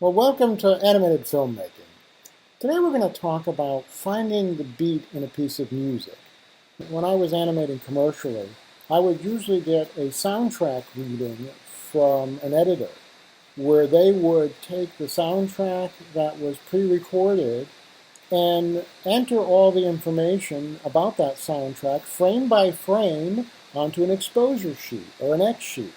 Well, welcome to Animated Filmmaking. Today we're going to talk about finding the beat in a piece of music. When I was animating commercially, I would usually get a soundtrack reading from an editor where they would take the soundtrack that was pre-recorded and enter all the information about that soundtrack frame by frame onto an exposure sheet or an X sheet.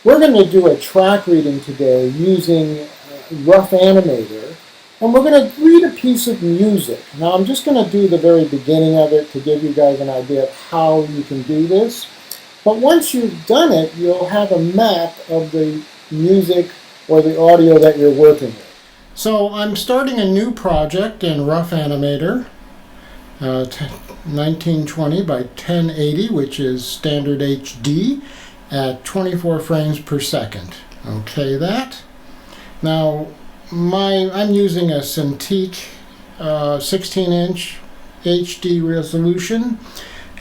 We're going to do a track reading today using Roughanimator, and we're going to read a piece of music. Now I'm just going to do the very beginning of it to give you guys an idea of how you can do this. But once you've done it, you'll have a map of the music or the audio that you're working with. So I'm starting a new project in Roughanimator, 1920 by 1080, which is standard HD at 24 frames per second. Okay, that. Now, I'm using a Cintiq 16-inch HD resolution,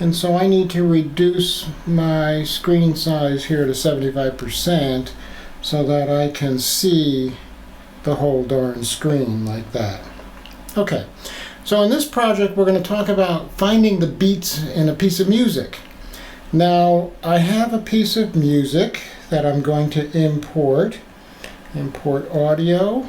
and so I need to reduce my screen size here to 75% so that I can see the whole darn screen like that. Okay, so in this project we're going to talk about finding the beats in a piece of music. Now, I have a piece of music that I'm going to import audio,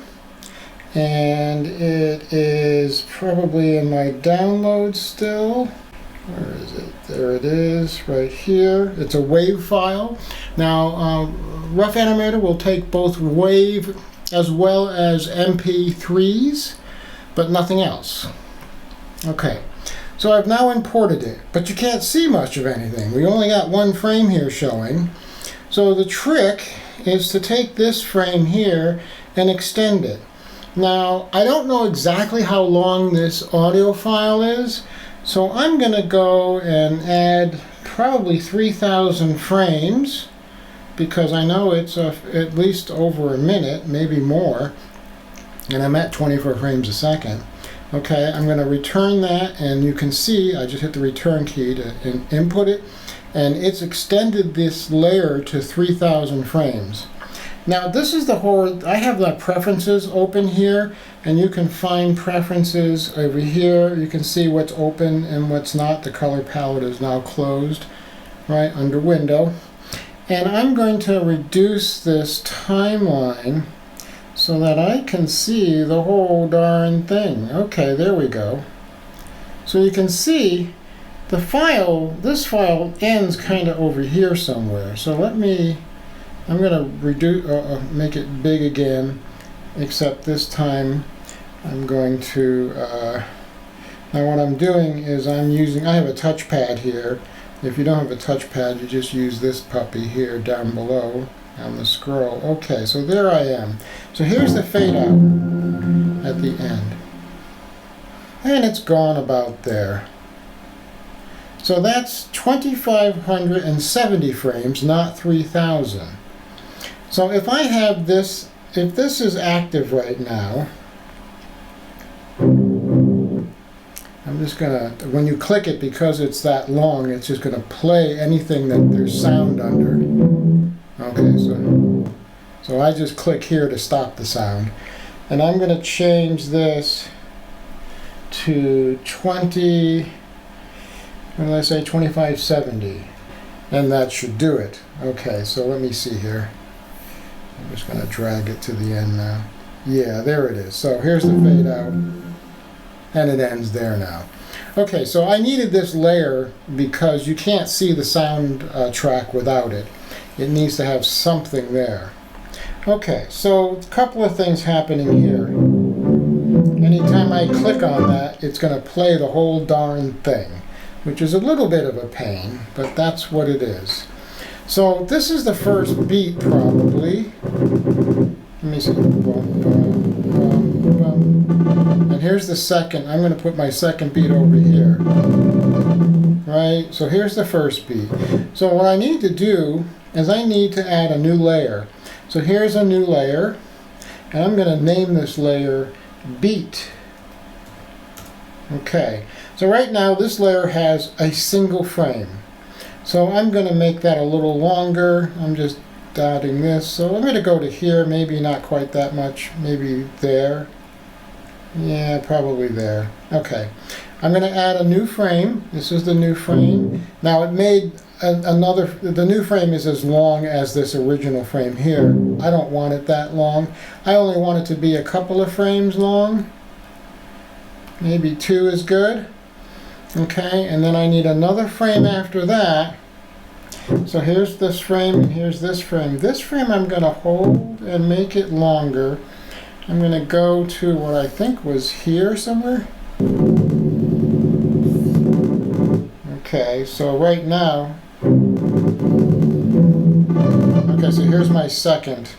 and it is probably in my downloads still. Where is it? There it is, right here. It's a WAV file. Now, Roughanimator will take both WAV as well as MP3s, but nothing else. Okay, so I've now imported it, but you can't see much of anything. We only got one frame here showing. So the trick is to take this frame here and extend it. Now, I don't know exactly how long this audio file is, so I'm going to go and add probably 3,000 frames, because I know it's at least over a minute, maybe more, and I'm at 24 frames a second. Okay, I'm going to return that, and you can see I just hit the return key to input it, and it's extended this layer to 3,000 frames. Now this is the whole, I have the preferences open here, and you can find preferences over here. You can see what's open and what's not. The color palette is now closed, right, under window. And I'm going to reduce this timeline so that I can see the whole darn thing. Okay, there we go. So you can see the file, this file ends kind of over here somewhere. So I'm going to reduce, make it big again, except this time I'm going to, now what I'm doing is I have a touchpad here. If you don't have a touchpad, you just use this puppy here down below on the scroll. Okay, so there I am. So here's the fade out at the end. And it's gone about there. So that's 2,570 frames, not 3,000. So if I have this, if this is active right now, I'm just gonna, when you click it, because it's that long, it's just gonna play anything that there's sound under. Okay, so I just click here to stop the sound. And I'm gonna change this to 2570, and that should do it. Okay, so let me see here. I'm just going to drag it to the end now. Yeah, there it is. So here's the fade out, and it ends there now. Okay, so I needed this layer because you can't see the sound track without it. It needs to have something there. Okay, so a couple of things happening here. Anytime I click on that, it's going to play the whole darn thing, which is a little bit of a pain, but that's what it is. So this is the first beat, probably. Let me see. And here's the second. I'm going to put my second beat over here. Right? So here's the first beat. So what I need to do is I need to add a new layer. So here's a new layer, and I'm going to name this layer Beat. Okay. So right now this layer has a single frame. So I'm going to make that a little longer. I'm just dotting this. So I'm going to go to here, maybe not quite that much, maybe there. Yeah, probably there. Okay. I'm going to add a new frame. This is the new frame. Now it made the new frame is as long as this original frame here. I don't want it that long. I only want it to be a couple of frames long. Maybe 2 is good. Okay, and then I need another frame after that. So here's this frame and here's this frame. This frame I'm going to hold and make it longer. I'm going to go to what I think was here somewhere. Okay, so right now, okay, so here's my second.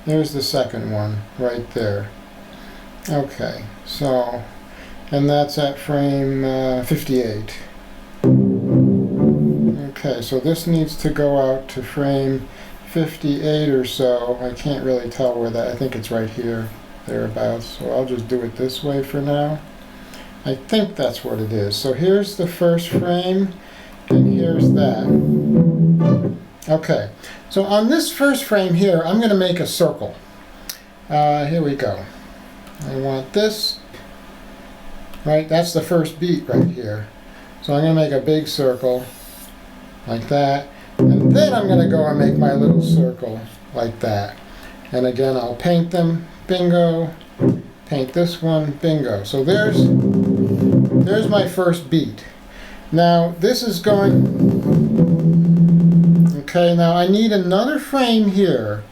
There's the second one right there. Okay, so, and that's at frame 58. Okay, so this needs to go out to frame 58 or so. I can't really tell where that, I think it's right here, thereabouts. So I'll just do it this way for now. I think that's what it is. So here's the first frame, and here's that. Okay, so on this first frame here, I'm going to make a circle. Here we go. I want this, right? That's the first beat right here. So I'm going to make a big circle like that. And then I'm going to go and make my little circle like that. And again, I'll paint them. Bingo. Paint this one. Bingo. So there's my first beat. Now this is going, okay, now I need another frame here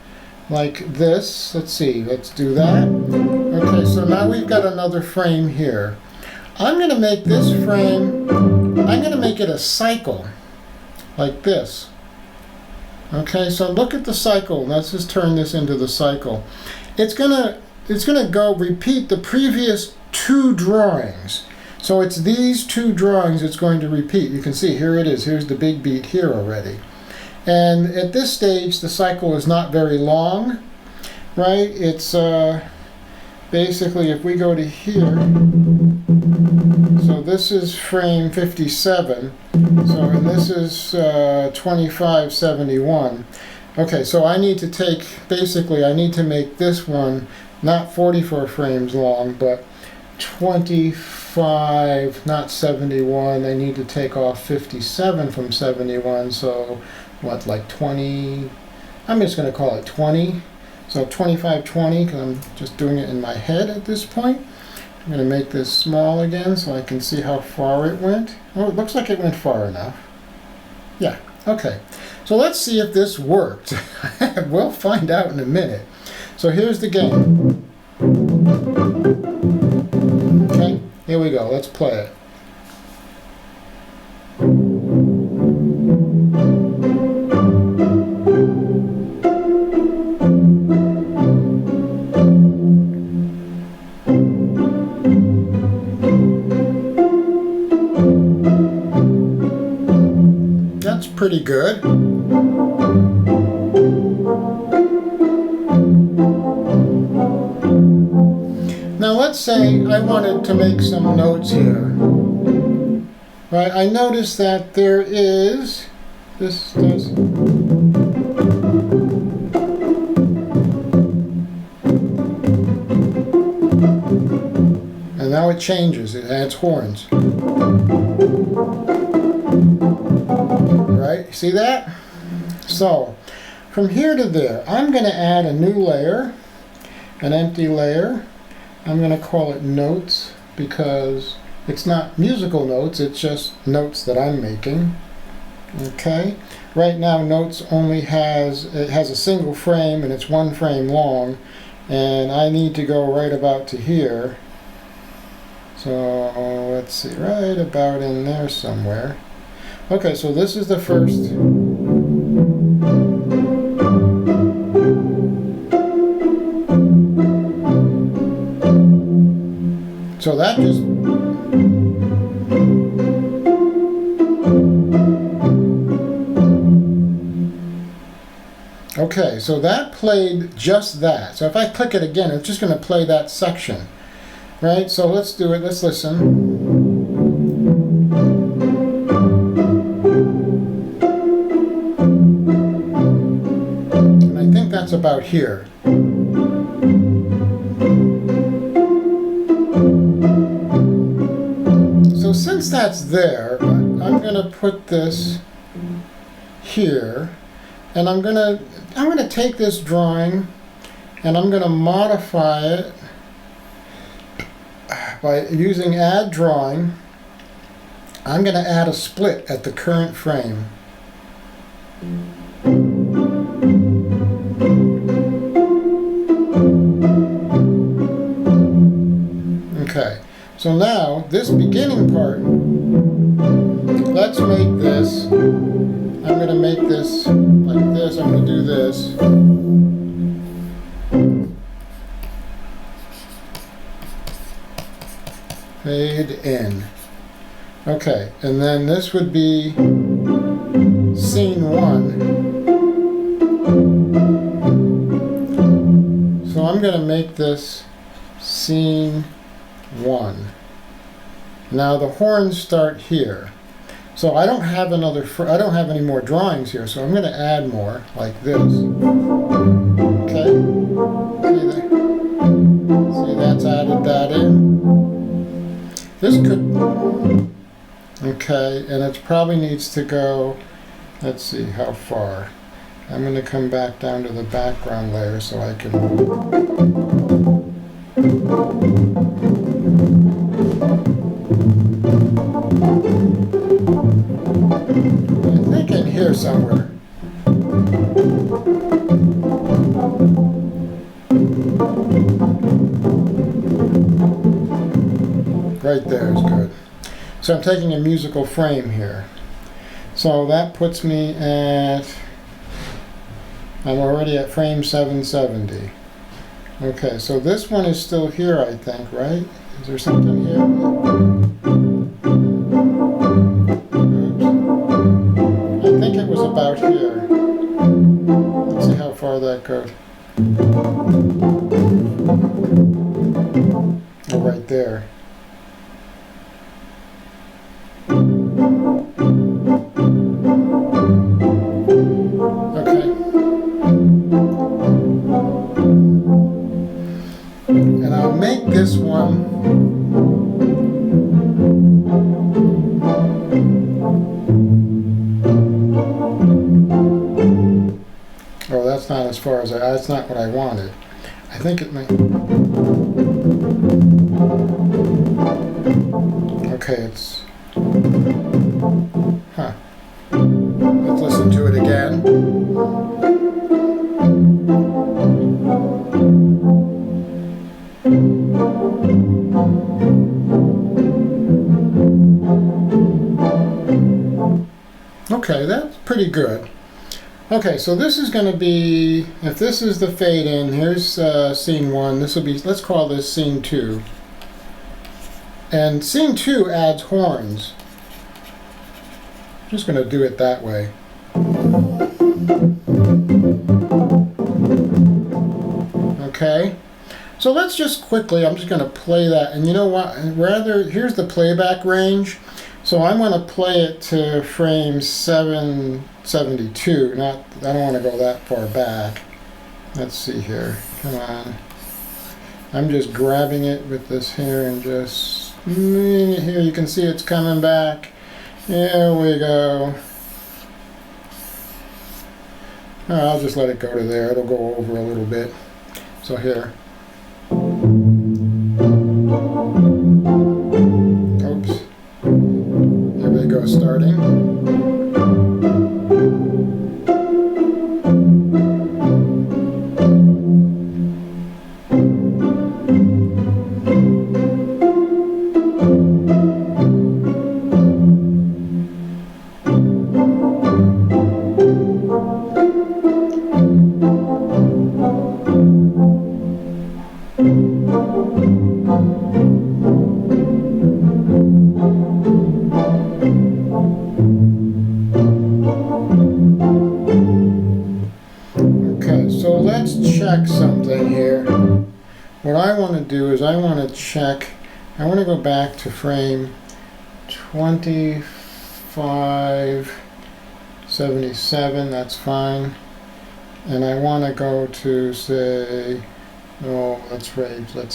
like this. Let's see, let's do that. Okay, so now we've got another frame here. I'm going to make this frame, I'm going to make it a cycle like this. Okay, so look at the cycle. Let's just turn this into the cycle. It's gonna go repeat the previous 2 drawings. So it's these 2 drawings it's going to repeat. You can see here it is. Here's the big beat here already. And at this stage the cycle is not very long, right? It's basically, if we go to here, so this is frame 57, so and this is 2571. Okay, so I need to take, basically I need to make this one not 44 frames long, but 25, not 71. I need to take off 57 from 71, so what, like 20, I'm just going to call it 20. So 2520, because I'm just doing it in my head at this point. I'm going to make this small again so I can see how far it went. Oh, it looks like it went far enough. Yeah, okay. So let's see if this worked. We'll find out in a minute. So here's the game. Okay, here we go. Let's play it. That's pretty good. Now let's say I wanted to make some notes here. Right, I noticed that there is, this does, and now it changes, it adds horns. Right, see that? So, from here to there, I'm going to add a new layer, an empty layer. I'm going to call it notes because it's not musical notes, it's just notes that I'm making. Okay, right now notes only has a single frame and it's 1 frame long, and I need to go right about to here. So let's see, right about in there somewhere. Okay, so this is the first. So that just, okay, so that played just that. So if I click it again, it's just going to play that section, right? So let's do it, let's listen. about here. So since that's there, I'm going to put this here, and I'm going to take this drawing and I'm going to modify it by using add drawing. I'm going to add a split at the current frame. Okay, so now this beginning part, let's make this, I'm going to make this like this, I'm going to do this. Fade in. Okay, and then this would be scene 1. So I'm going to make this scene 1. Now the horns start here. So I don't have I don't have any more drawings here, so I'm going to add more like this. Okay? See that's added that in. This could, okay, and it probably needs to go, let's see how far. I'm going to come back down to the background layer so I can, I think in here somewhere. Right there is good. So I'm taking a musical frame here. So that puts me at, I'm already at frame 770. Okay, so this one is still here, I think, right? Is there something here? Oops. I think it was about here. Let's see how far that goes. Oh, right there. Okay. And I'll make this one oh, that's not as far as that's not what I wanted. I think it might. Okay, it's huh. Let's listen to it again. Okay, that's pretty good. Okay, so this is going to be, if this is the fade in, here's scene 1. This will be, let's call this scene 2. And scene 2 adds horns. I'm just going to do it that way. Okay, so let's just quickly, I'm just going to play that, and you know what, here's the playback range, so I'm going to play it to frame 772, I don't want to go that far back. Let's see here, come on. I'm just grabbing it with this here and just, here you can see it's coming back. There we go. I'll just let it go to there, it'll go over a little bit. So here. Oops. There we go, starting. So let's check something here. What I want to do is I want to check, I want to go back to frame 2577, that's fine. and I want to go to, say, oh, let's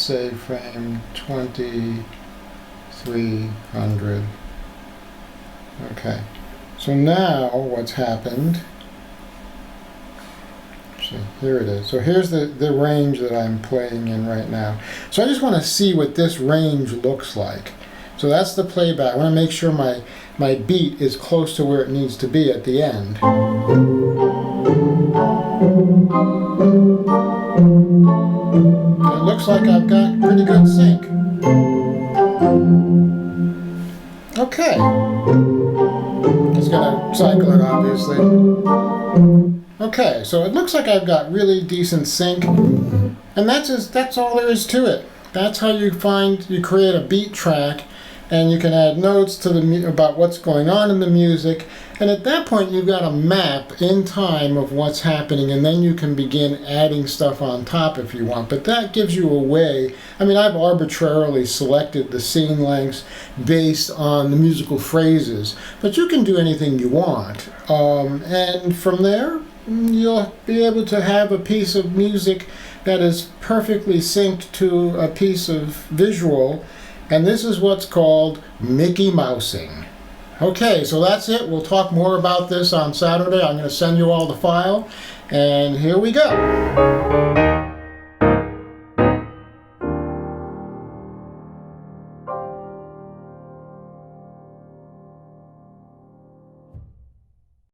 say frame 2300. Okay, so now what's happened, so here it is. So here's the range that I'm playing in right now. So I just want to see what this range looks like. So that's the playback. I want to make sure my beat is close to where it needs to be at the end. It looks like I've got pretty good sync. Okay. Just gonna cycle it, obviously. Okay, so it looks like I've got really decent sync, and that's all there is to it. That's how you create a beat track, and you can add notes to about what's going on in the music, and at that point you've got a map in time of what's happening, and then you can begin adding stuff on top if you want. But that gives you a way. I mean, I've arbitrarily selected the scene lengths based on the musical phrases, but you can do anything you want, and from there you'll be able to have a piece of music that is perfectly synced to a piece of visual, and this is what's called Mickey Mousing. Okay, so that's it. We'll talk more about this on Saturday. I'm going to send you all the file, and here we go.